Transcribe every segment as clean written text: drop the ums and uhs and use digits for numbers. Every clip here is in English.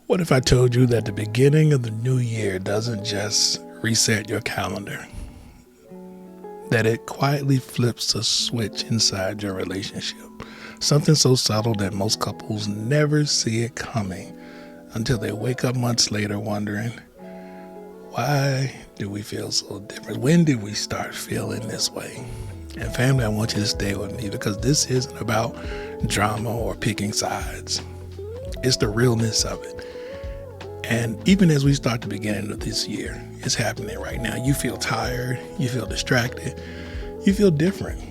What if I told you that the beginning of the new year doesn't just reset your calendar, that it quietly flips a switch inside your relationship? Something so subtle that most couples never see it coming until they wake up months later wondering, why do we feel so different? When did we start feeling this way? And family, I want you to stay with me because this isn't about drama or picking sides. It's the realness of it. And even as we start the beginning of this year, it's happening right now. You feel tired, you feel distracted, you feel different.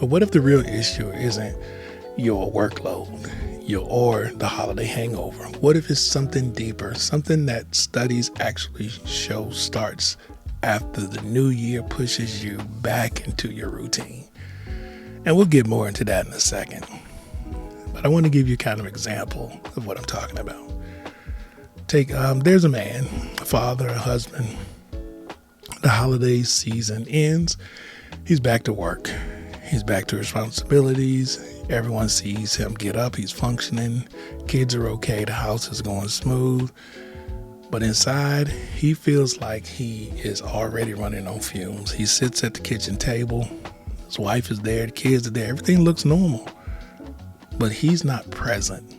But what if the real issue isn't your workload, or the holiday hangover? What if it's something deeper, something that studies actually show starts after the new year pushes you back into your routine? And we'll get more into that in a second. But I want to give you kind of an example of what I'm talking about. There's a man, a father, a husband. The holiday season ends. He's back to work. He's back to responsibilities. Everyone sees him get up. He's functioning. Kids are okay. The house is going smooth. But inside, he feels like he is already running on fumes. He sits at the kitchen table. His wife is there. The kids are there. Everything looks normal. But he's not present.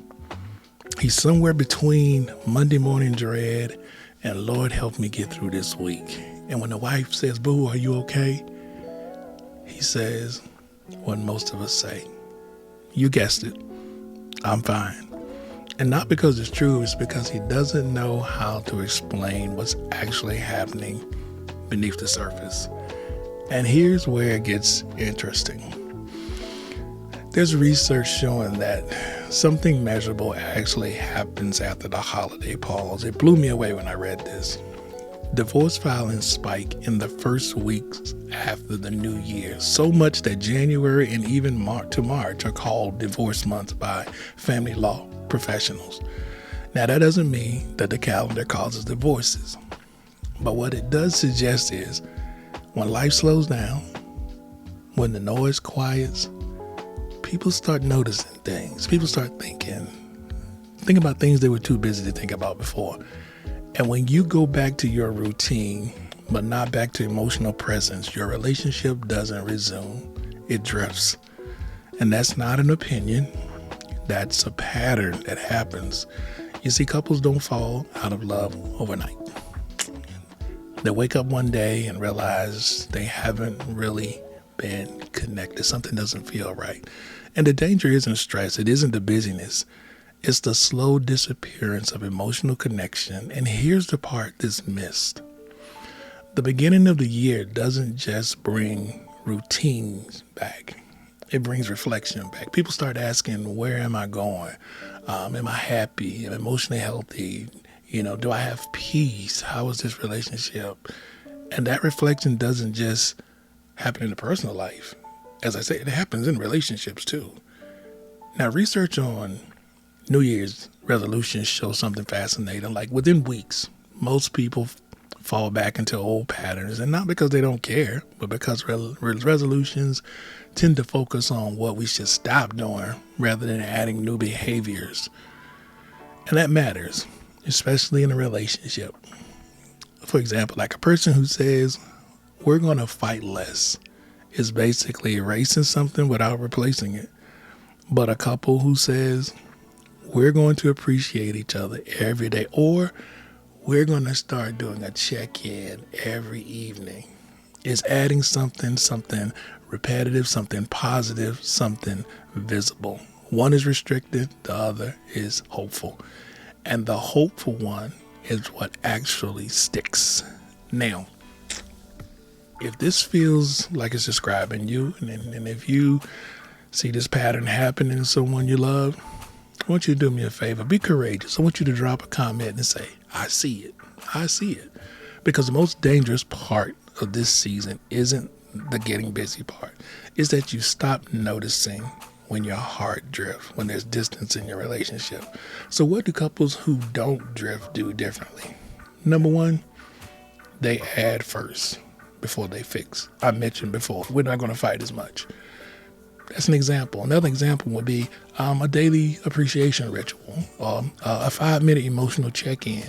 He's somewhere between Monday morning dread and Lord help me get through this week. And when the wife says, boo, are you okay? He says what most of us say. You guessed it. I'm fine. And not because it's true, it's because he doesn't know how to explain what's actually happening beneath the surface. And here's where it gets interesting. There's research showing that something measurable actually happens after the holiday pause. It blew me away when I read this. Divorce filings spike in the first weeks after the new year, so much that January and even March are called divorce months by family law professionals. Now, that doesn't mean that the calendar causes divorces, but what it does suggest is when life slows down, when the noise quiets, people start noticing things. People start thinking about things they were too busy to think about before. And when you go back to your routine, but not back to emotional presence, your relationship doesn't resume. It drifts. And that's not an opinion. That's a pattern that happens. You see, couples don't fall out of love overnight. They wake up one day and realize they haven't really been connected. Something doesn't feel right. And the danger isn't stress. It isn't the busyness. It's the slow disappearance of emotional connection. And here's the part that's missed. The beginning of the year doesn't just bring routines back. It brings reflection back. People start asking, where am I going? Am I happy? Am I emotionally healthy? Do I have peace? How is this relationship? And that reflection doesn't just happen in the personal life. As I say, it happens in relationships too. Now, research on New Year's resolutions show something fascinating. Like within weeks, most people fall back into old patterns, and not because they don't care, but because resolutions tend to focus on what we should stop doing rather than adding new behaviors. And that matters, especially in a relationship. For example, like a person who says, we're going to fight less is basically erasing something without replacing it. But a couple who says, we're going to appreciate each other every day, or we're going to start doing a check-in every evening, is adding something repetitive, something positive, something visible. One is restricted, the other is hopeful. And the hopeful one is what actually sticks. Now, if this feels like it's describing you, and if you see this pattern happening in someone you love, I want you to do me a favor. Be courageous. I want you to drop a comment and say, I see it. I see it. Because the most dangerous part of this season isn't the getting busy part. It's that you stop noticing when your heart drifts, when there's distance in your relationship. So what do couples who don't drift do differently? Number one, they add first before they fix. I mentioned before, we're not going to fight as much. That's an example. Another example would be a daily appreciation ritual, a 5-minute emotional check-in,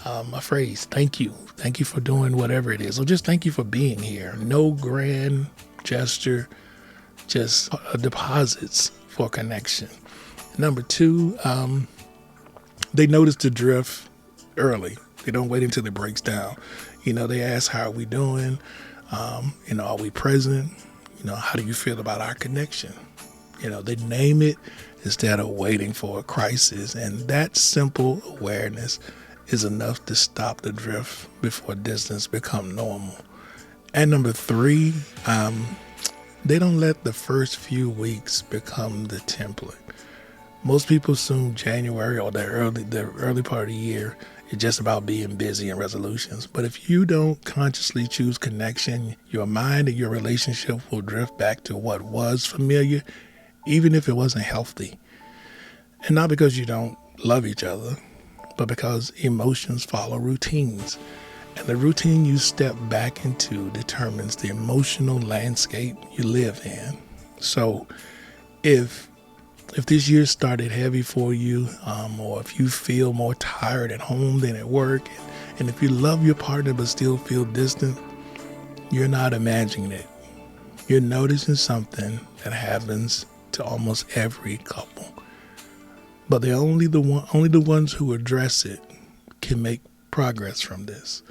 a phrase, thank you. Thank you for doing whatever it is. Or just thank you for being here. No grand gesture, just deposits for connection. Number 2, they notice the drift early. They don't wait until it breaks down. They ask, how are we doing? Are we present? How do you feel about our connection? They name it instead of waiting for a crisis. And that simple awareness is enough to stop the drift before distance become normal. And number 3, they don't let the first few weeks become the template. Most people assume January or the early part of the year is just about being busy and resolutions. But if you don't consciously choose connection, your mind and your relationship will drift back to what was familiar, even if it wasn't healthy. And not because you don't love each other, but because emotions follow routines. And the routine you step back into determines the emotional landscape you live in. So if this year started heavy for you, or if you feel more tired at home than at work, and if you love your partner but still feel distant, you're not imagining it. You're noticing something that happens to almost every couple. But only the ones who address it can make progress from this.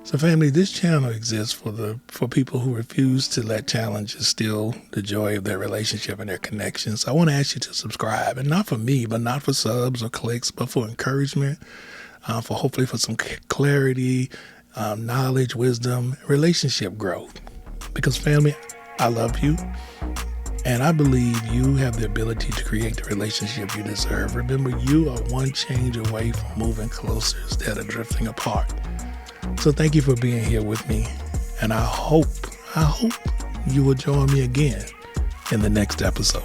So family, this channel exists for people who refuse to let challenges steal the joy of their relationship and their connections. I want to ask you to subscribe, and not for me, but not for subs or clicks, but for encouragement, hopefully for some clarity, knowledge, wisdom, relationship growth. Because family, I love you, and I believe you have the ability to create the relationship you deserve. Remember, you are one change away from moving closer instead of drifting apart. So thank you for being here with me, and I hope you will join me again in the next episode.